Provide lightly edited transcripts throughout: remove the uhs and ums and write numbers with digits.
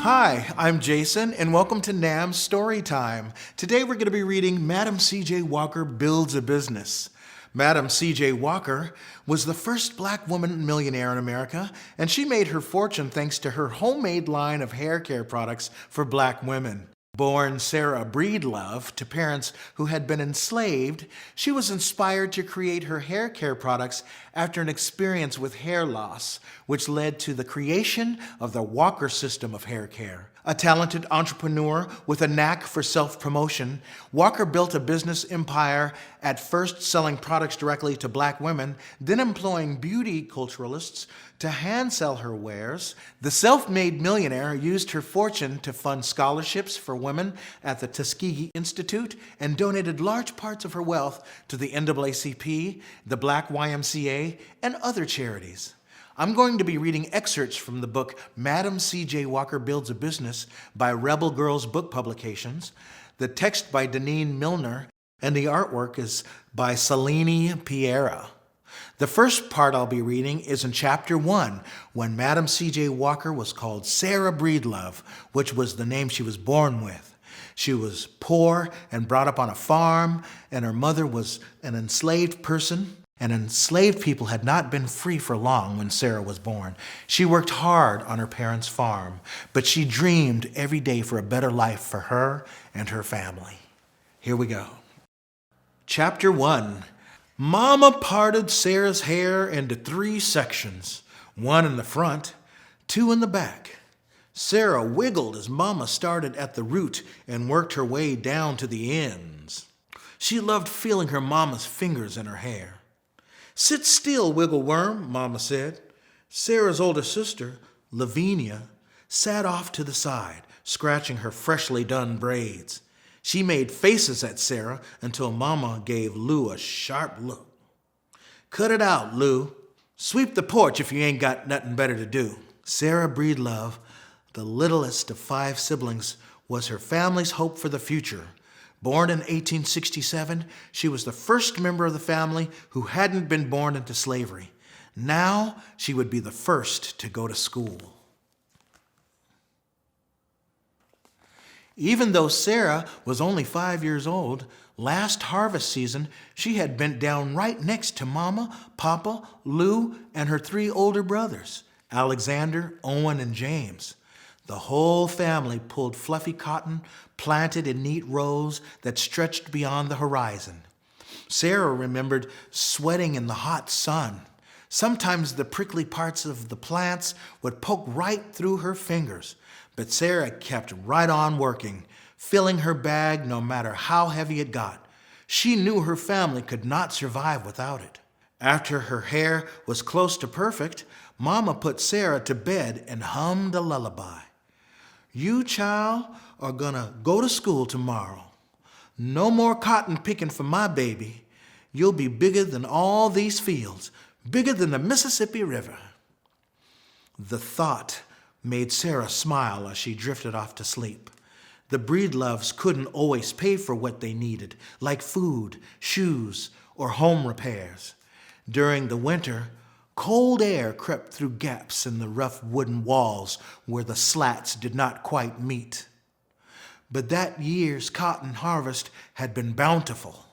Hi, I'm Jason, and welcome to NAAM Storytime. Today we're going to be reading Madam C.J. Walker Builds a Business. Madam C.J. Walker was the first black woman millionaire in America, and she made her fortune thanks to her homemade line of hair care products for black women. Born Sarah Breedlove to parents who had been enslaved, she was inspired to create her hair care products after an experience with hair loss, which led to the creation of the Walker system of hair care. A talented entrepreneur with a knack for self-promotion, Walker built a business empire, at first selling products directly to black women, then employing beauty culturalists to hand sell her wares. The self-made millionaire used her fortune to fund scholarships for women at the Tuskegee Institute and donated large parts of her wealth to the NAACP, the Black YMCA, and other charities. I'm going to be reading excerpts from the book Madam C.J. Walker Builds a Business by Rebel Girls Book Publications, the text by Deneen Milner, and the artwork is by Selene Piera. The first part I'll be reading is in Chapter 1, when Madam C.J. Walker was called Sarah Breedlove, which was the name she was born with. She was poor and brought up on a farm, and her mother was an enslaved person. And enslaved people had not been free for long when Sarah was born. She worked hard on her parents' farm, but she dreamed every day for a better life for her and her family. Here we go. Chapter 1. Mama parted Sarah's hair into 3 sections, 1 in the front, 2 in the back. Sarah wiggled as Mama started at the root and worked her way down to the ends. She loved feeling her Mama's fingers in her hair. "Sit still, wiggle worm," Mama said. Sarah's older sister, Lavinia, sat off to the side, scratching her freshly done braids. She made faces at Sarah until Mama gave Lou a sharp look. "Cut it out, Lou. Sweep the porch if you ain't got nothing better to do." Sarah Breedlove, the littlest of 5 siblings, was her family's hope for the future. Born in 1867, she was the first member of the family who hadn't been born into slavery. Now she would be the first to go to school. Even though Sarah was only 5 years old, last harvest season she had bent down right next to Mama, Papa, Lou, and her 3 older brothers, Alexander, Owen, and James. The whole family pulled fluffy cotton, planted in neat rows that stretched beyond the horizon. Sarah remembered sweating in the hot sun. Sometimes the prickly parts of the plants would poke right through her fingers, but Sarah kept right on working, filling her bag no matter how heavy it got. She knew her family could not survive without it. After her hair was close to perfect, Mama put Sarah to bed and hummed a lullaby. "You, child, are gonna go to school tomorrow. No more cotton picking for my baby. You'll be bigger than all these fields, bigger than the Mississippi River." The thought made Sarah smile as she drifted off to sleep. The Breedloves couldn't always pay for what they needed, like food, shoes, or home repairs. During the winter, cold air crept through gaps in the rough wooden walls where the slats did not quite meet. But that year's cotton harvest had been bountiful.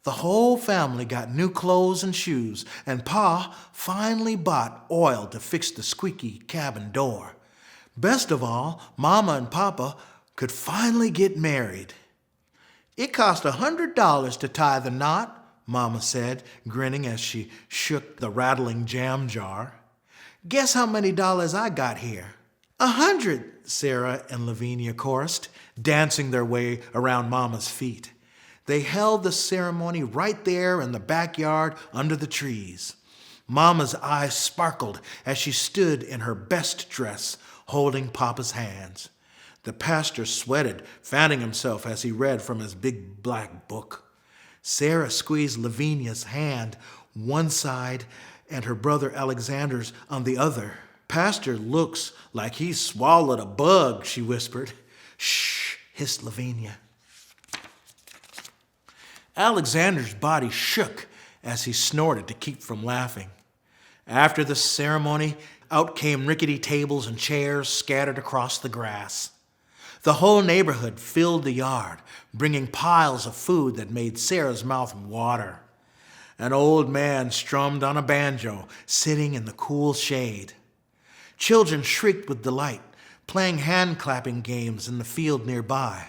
The whole family got new clothes and shoes, and Pa finally bought oil to fix the squeaky cabin door. Best of all, Mama and Papa could finally get married. "It cost $100 to tie the knot," Mama said, grinning as she shook the rattling jam jar. "Guess how many dollars I got here?" "100," Sarah and Lavinia chorused, dancing their way around Mama's feet. They held the ceremony right there in the backyard under the trees. Mama's eyes sparkled as she stood in her best dress, holding Papa's hands. The pastor sweated, fanning himself as he read from his big black book. Sarah squeezed Lavinia's hand one side and her brother Alexander's on the other. "Pastor looks like he swallowed a bug," she whispered. "Shh," hissed Lavinia. Alexander's body shook as he snorted to keep from laughing. After the ceremony, Out came rickety tables and chairs scattered across the grass. The whole neighborhood filled the yard, bringing piles of food that made Sarah's mouth water. An old man strummed on a banjo, sitting in the cool shade. Children shrieked with delight, playing hand-clapping games in the field nearby.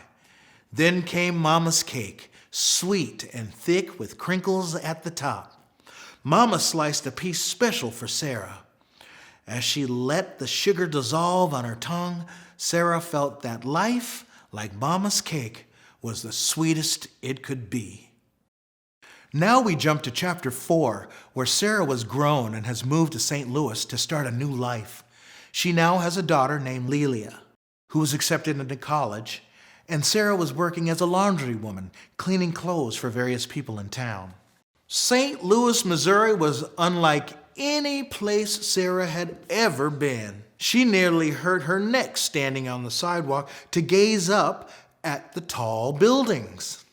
Then came Mama's cake, sweet and thick with crinkles at the top. Mama sliced a piece special for Sarah. As she let the sugar dissolve on her tongue, Sarah felt that life, like Mama's cake, was the sweetest it could be. Now we jump to chapter 4, where Sarah was grown and has moved to St. Louis to start a new life. She now has a daughter named Leah, who was accepted into college, and Sarah was working as a laundry woman, cleaning clothes for various people in town. St. Louis, Missouri was unlike any place Sarah had ever been. She nearly hurt her neck standing on the sidewalk to gaze up at the tall buildings.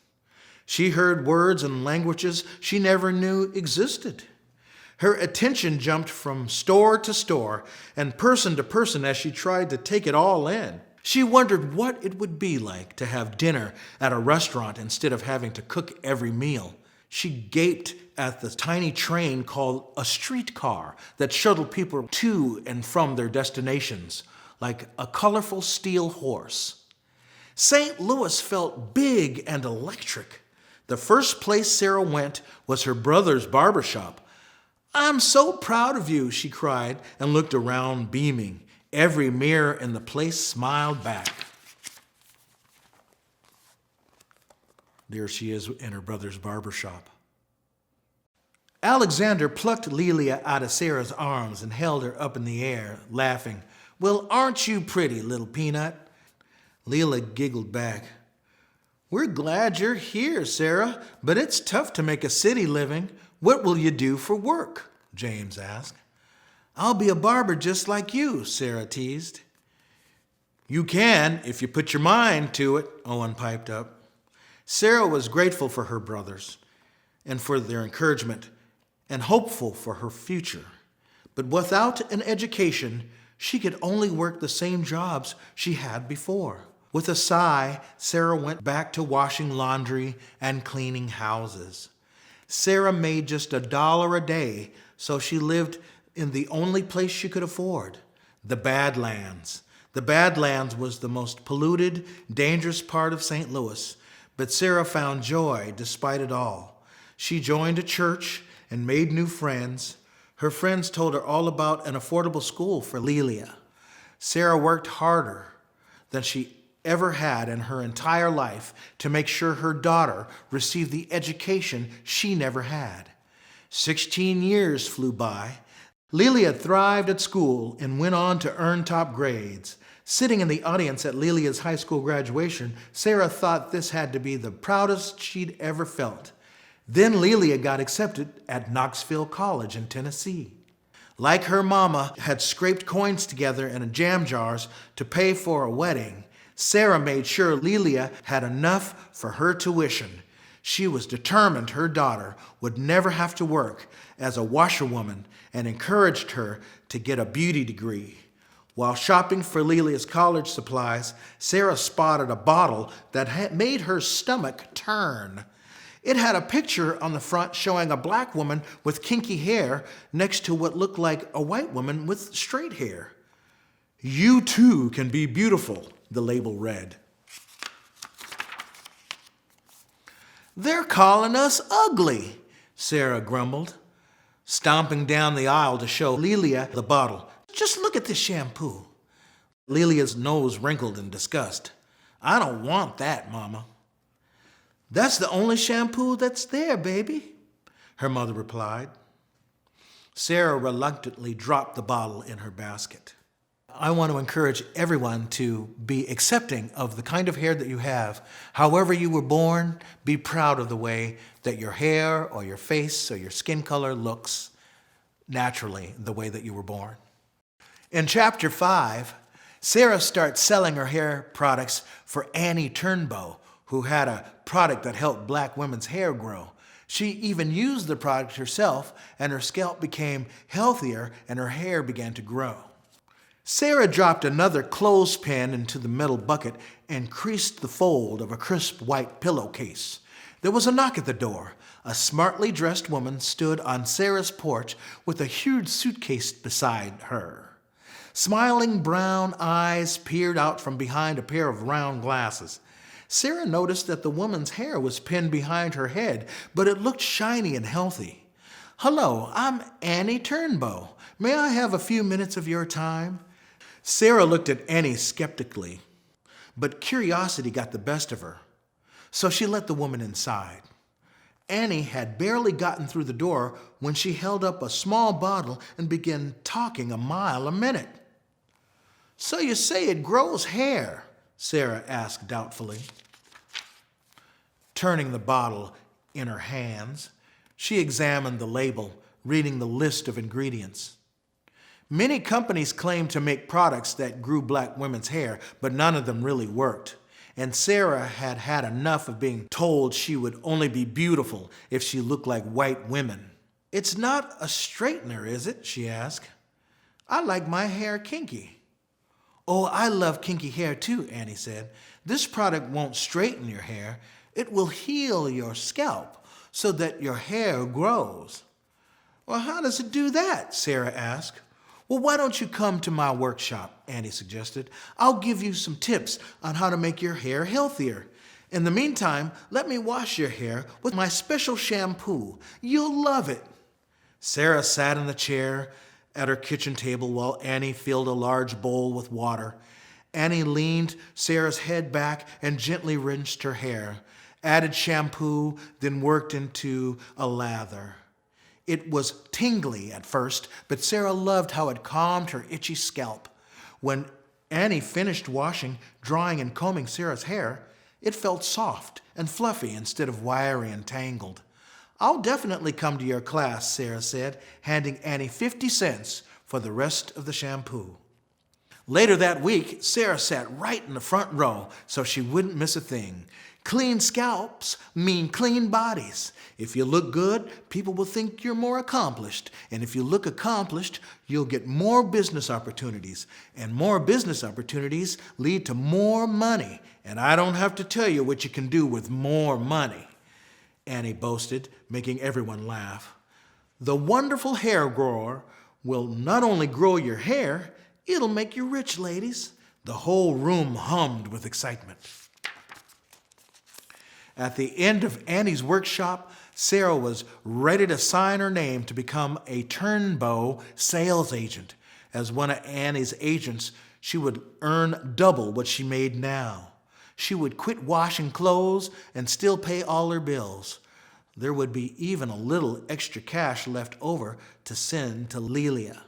She heard words and languages she never knew existed. Her attention jumped from store to store and person to person as she tried to take it all in. She wondered what it would be like to have dinner at a restaurant instead of having to cook every meal. She gaped at the tiny train called a streetcar that shuttled people to and from their destinations, like a colorful steel horse. St. Louis felt big and electric. The first place Sarah went was her brother's barber shop. "I'm so proud of you," she cried, and looked around beaming. Every mirror in the place smiled back. There she is in her brother's barber shop. Alexander plucked Leah out of Sarah's arms and held her up in the air, laughing. "Well, aren't you pretty, little peanut?" Leah giggled back. "We're glad you're here, Sarah, but it's tough to make a city living. What will you do for work?" James asked. "I'll be a barber just like you," Sarah teased. "You can if you put your mind to it," Owen piped up. Sarah was grateful for her brothers and for their encouragement and hopeful for her future. But without an education, she could only work the same jobs she had before. With a sigh, Sarah went back to washing laundry and cleaning houses. Sarah made just $1 a day, so she lived in the only place she could afford, the Badlands. The Badlands was the most polluted, dangerous part of St. Louis, but Sarah found joy despite it all. She joined a church and made new friends. Her friends told her all about an affordable school for Leah. Sarah worked harder than she ever had in her entire life to make sure her daughter received the education she never had. 16 years flew by. Leah thrived at school and went on to earn top grades. Sitting in the audience at Leah's high school graduation, Sarah thought this had to be the proudest she'd ever felt. Then Leah got accepted at Knoxville College in Tennessee. Like her mama had scraped coins together in jam jars to pay for a wedding, Sarah made sure Leah had enough for her tuition. She was determined her daughter would never have to work as a washerwoman and encouraged her to get a beauty degree. While shopping for Leah's college supplies, Sarah spotted a bottle that had made her stomach turn. It had a picture on the front showing a black woman with kinky hair next to what looked like a white woman with straight hair. "You too can be beautiful," the label read. "They're calling us ugly," Sarah grumbled, stomping down the aisle to show Leah the bottle. "Just look at this shampoo." Leah's nose wrinkled in disgust. "I don't want that, Mama." "That's the only shampoo that's there, baby," her mother replied. Sarah reluctantly dropped the bottle in her basket. I want to encourage everyone to be accepting of the kind of hair that you have. However you were born, be proud of the way that your hair or your face or your skin color looks naturally the way that you were born. In chapter 5, Sarah starts selling her hair products for Annie Turnbow, who had a product that helped black women's hair grow. She even used the product herself, and her scalp became healthier and her hair began to grow. Sarah dropped another clothespin into the metal bucket and creased the fold of a crisp white pillowcase. There was a knock at the door. A smartly dressed woman stood on Sarah's porch with a huge suitcase beside her. Smiling brown eyes peered out from behind a pair of round glasses. Sarah noticed that the woman's hair was pinned behind her head, but it looked shiny and healthy. "Hello, I'm Annie Turnbow. May I have a few minutes of your time?" Sarah looked at Annie skeptically, but curiosity got the best of her, so she let the woman inside. Annie had barely gotten through the door when she held up a small bottle and began talking a mile a minute. "So you say it grows hair?" Sarah asked doubtfully. Turning the bottle in her hands, she examined the label, reading the list of ingredients. Many companies claimed to make products that grew black women's hair, but none of them really worked. And Sarah had had enough of being told she would only be beautiful if she looked like white women. "It's not a straightener, is it?" she asked. "I like my hair kinky." "Oh, I love kinky hair too," Annie said. "This product won't straighten your hair. It will heal your scalp so that your hair grows." "Well, how does it do that?" Sarah asked. "Well, why don't you come to my workshop?" Annie suggested. "I'll give you some tips on how to make your hair healthier. In the meantime, let me wash your hair with my special shampoo. You'll love it." Sarah sat in the chair at her kitchen table while Annie filled a large bowl with water. Annie leaned Sarah's head back and gently rinsed her hair, added shampoo, then worked into a lather. It was tingly at first, but Sarah loved how it calmed her itchy scalp. When Annie finished washing, drying, and combing Sarah's hair, it felt soft and fluffy instead of wiry and tangled. "I'll definitely come to your class," Sarah said, handing Annie 50 cents for the rest of the shampoo. Later that week, Sarah sat right in the front row so she wouldn't miss a thing. Clean scalps mean clean bodies. If you look good, people will think you're more accomplished. And if you look accomplished, you'll get more business opportunities. And more business opportunities lead to more money. And I don't have to tell you what you can do with more money," Annie boasted, making everyone laugh. "The wonderful hair grower will not only grow your hair, it'll make you rich, ladies." The whole room hummed with excitement. At the end of Annie's workshop, Sarah was ready to sign her name to become a Turnbow sales agent. As one of Annie's agents, she would earn double what she made now. She would quit washing clothes and still pay all her bills. There would be even a little extra cash left over to send to Leah.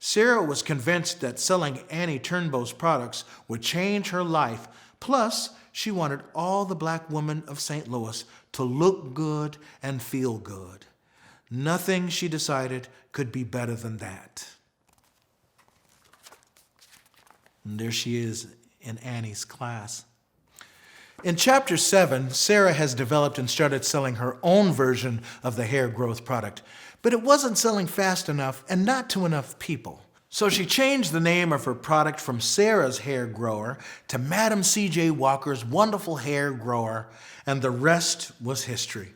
Sarah was convinced that selling Annie Turnbow's products would change her life. Plus, she wanted all the black women of St. Louis to look good and feel good. Nothing, she decided, could be better than that. And there she is in Annie's class. In Chapter 7, Sarah has developed and started selling her own version of the hair growth product, but it wasn't selling fast enough and not to enough people. So she changed the name of her product from Sarah's Hair Grower to Madam C.J. Walker's Wonderful Hair Grower, and the rest was history.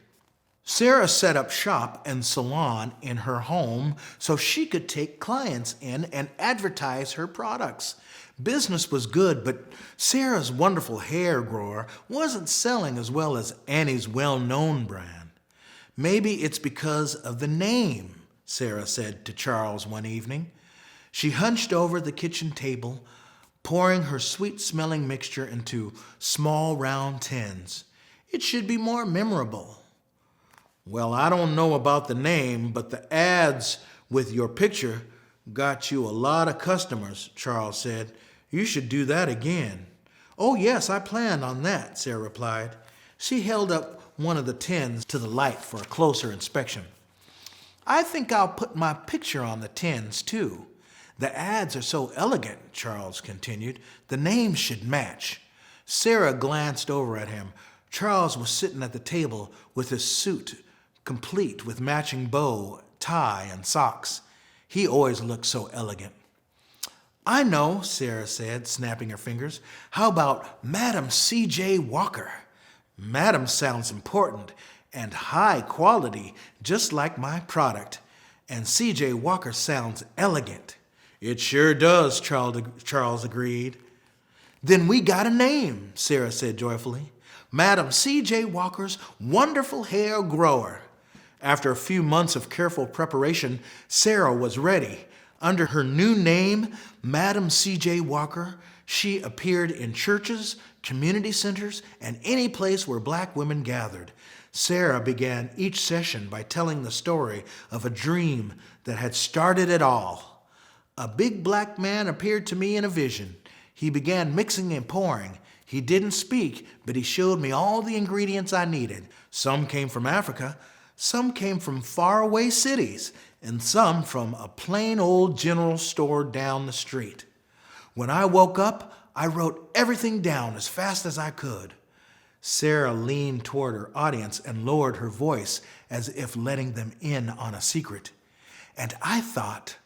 Sarah set up shop and salon in her home so she could take clients in and advertise her products. Business was good, but Sarah's Wonderful Hair Grower wasn't selling as well as Annie's well-known brand. "Maybe it's because of the name," Sarah said to Charles one evening. She hunched over the kitchen table, pouring her sweet-smelling mixture into small round tins. "It should be more memorable." "Well, I don't know about the name, but the ads with your picture got you a lot of customers," Charles said. "You should do that again." "Oh, yes, I planned on that," Sarah replied. She held up one of the tins to the light for a closer inspection. "I think I'll put my picture on the tins, too. The ads are so elegant," Charles continued. "The names should match." Sarah glanced over at him. Charles was sitting at the table with his suit complete with matching bow, tie, and socks. He always looked so elegant. I know, Sarah said, snapping her fingers. How about Madam C.J. Walker? Madam sounds important and high quality, just like my product. And C.J. Walker sounds elegant. It sure does, Charles agreed. Then we got a name, Sarah said joyfully. Madam C.J. Walker's Wonderful Hair Grower. After a few months of careful preparation, Sarah was ready. Under her new name, Madam C.J. Walker, she appeared in churches, community centers, and any place where black women gathered. Sarah began each session by telling the story of a dream that had started it all. A big black man appeared to me in a vision. He began mixing and pouring. He didn't speak, but he showed me all the ingredients I needed. Some came from Africa, some came from faraway cities, and some from a plain old general store down the street. When I woke up, I wrote everything down as fast as I could. Sarah leaned toward her audience and lowered her voice as if letting them in on a secret. And I thought,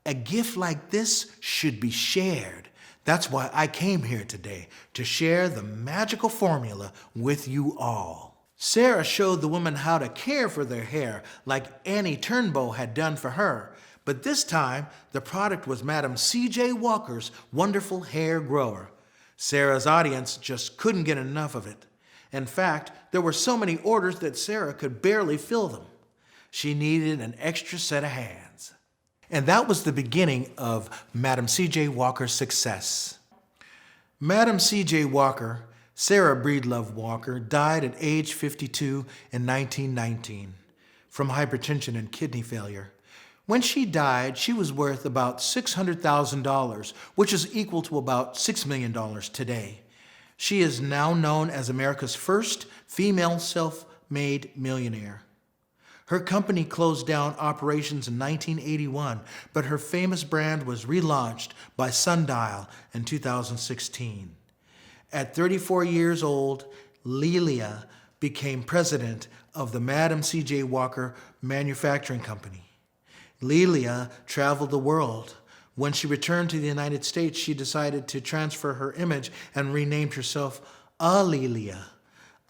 a gift like this should be shared. That's why I came here today, to share the magical formula with you all. Sarah showed the women how to care for their hair like Annie Turnbow had done for her. But this time, the product was Madam C.J. Walker's Wonderful Hair Grower. Sarah's audience just couldn't get enough of it. In fact, there were so many orders that Sarah could barely fill them. She needed an extra set of hands. And that was the beginning of Madam C.J. Walker's success. Madam C.J. Walker, Sarah Breedlove Walker, died at age 52 in 1919 from hypertension and kidney failure. When she died, she was worth about $600,000, which is equal to about $6 million today. She is now known as America's first female self-made millionaire. Her company closed down operations in 1981, but her famous brand was relaunched by Sundial in 2016. At 34 years old, Leah became president of the Madam C.J. Walker Manufacturing Company. Leah traveled the world. When she returned to the United States, she decided to transfer her image and renamed herself Leah.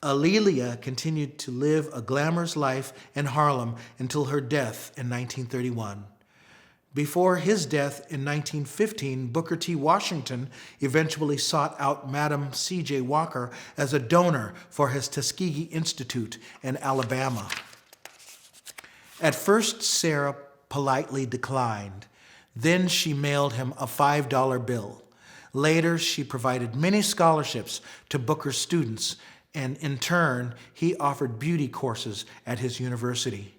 Leah continued to live a glamorous life in Harlem until her death in 1931. Before his death in 1915, Booker T. Washington eventually sought out Madam C.J. Walker as a donor for his Tuskegee Institute in Alabama. At first, Sarah politely declined. Then she mailed him a $5 bill. Later, she provided many scholarships to Booker's students, and in turn, he offered beauty courses at his university.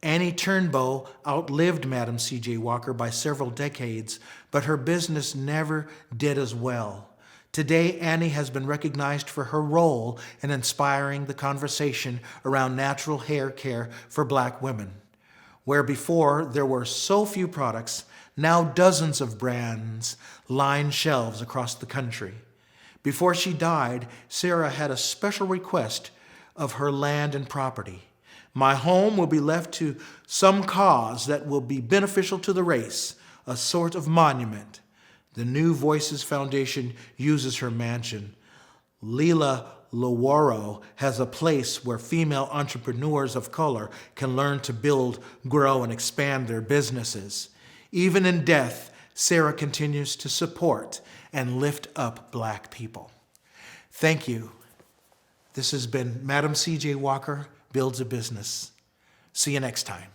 Annie Turnbow outlived Madam C.J. Walker by several decades, but her business never did as well. Today, Annie has been recognized for her role in inspiring the conversation around natural hair care for black women. Where before there were so few products, now dozens of brands line shelves across the country. Before she died, Sarah had a special request of her land and property. My home will be left to some cause that will be beneficial to the race, a sort of monument. The New Voices Foundation uses her mansion. Leela Lowaro has a place where female entrepreneurs of color can learn to build, grow, and expand their businesses. Even in death, Sarah continues to support and lift up black people. Thank you. This has been Madam C.J. Walker Builds a Business. See you next time.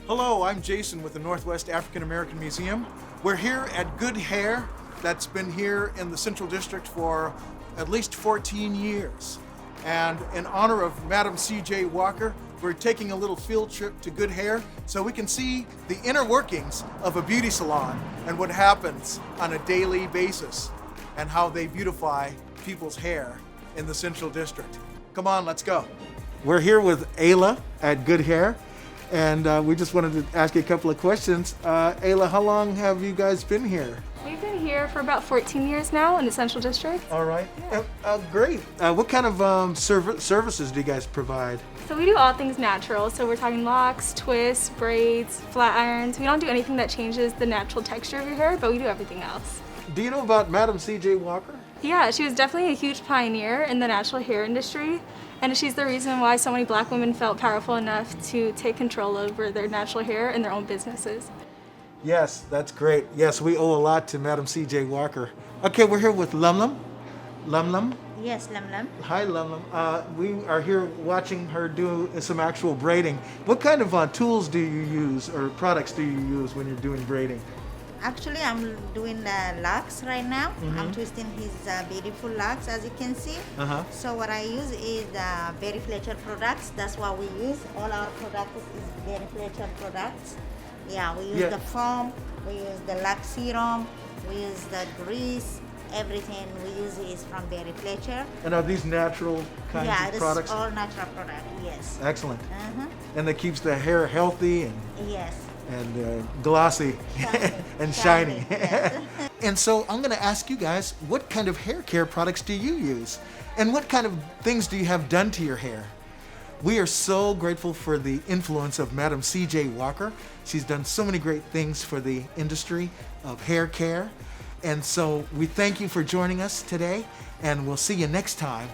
Hello, I'm Jason with the Northwest African American Museum. We're here at Good Hair, that's been here in the Central District for at least 14 years. And in honor of Madam C.J. Walker, we're taking a little field trip to Good Hair so we can see the inner workings of a beauty salon and what happens on a daily basis and how they beautify people's hair in the Central District. Come on, let's go. We're here with Ayla at Good Hair. And we just wanted to ask you a couple of questions. Ayla, how long have you guys been here? We've been here for about 14 years now in the Central District. All right. Great. What kind of services do you guys provide? So we do all things natural. So we're talking locks, twists, braids, flat irons. We don't do anything that changes the natural texture of your hair, but we do everything else. Do you know about Madam C.J. Walker? Yeah, she was definitely a huge pioneer in the natural hair industry, and she's the reason why so many black women felt powerful enough to take control over their natural hair and their own businesses. Yes, that's great. Yes, we owe a lot to Madam C.J. Walker. Okay, we're here with Lum Lum. Lum Lum? Yes, Lum Lum. Hi, Lum Lum. We are here watching her do some actual braiding. What kind of tools do you use or products do you use when you're doing braiding? Actually, I'm doing locks right now. I'm twisting his beautiful locks, as you can see. So what I use is Berry Fletcher products. That's what we use. All our products is Berry Fletcher products. Yeah, we use the foam, we use the lock serum, we use the grease. Everything we use is from Berry Fletcher. And are these natural kinds of products? Yeah, all natural product. Yes. Excellent. And that keeps the hair healthy and yes. And glossy and shiny. Yes. And so I'm going to ask you guys, what kind of hair care products do you use? And what kind of things do you have done to your hair? We are so grateful for the influence of Madam C.J. Walker. She's done so many great things for the industry of hair care. And so we thank you for joining us today, and we'll see you next time.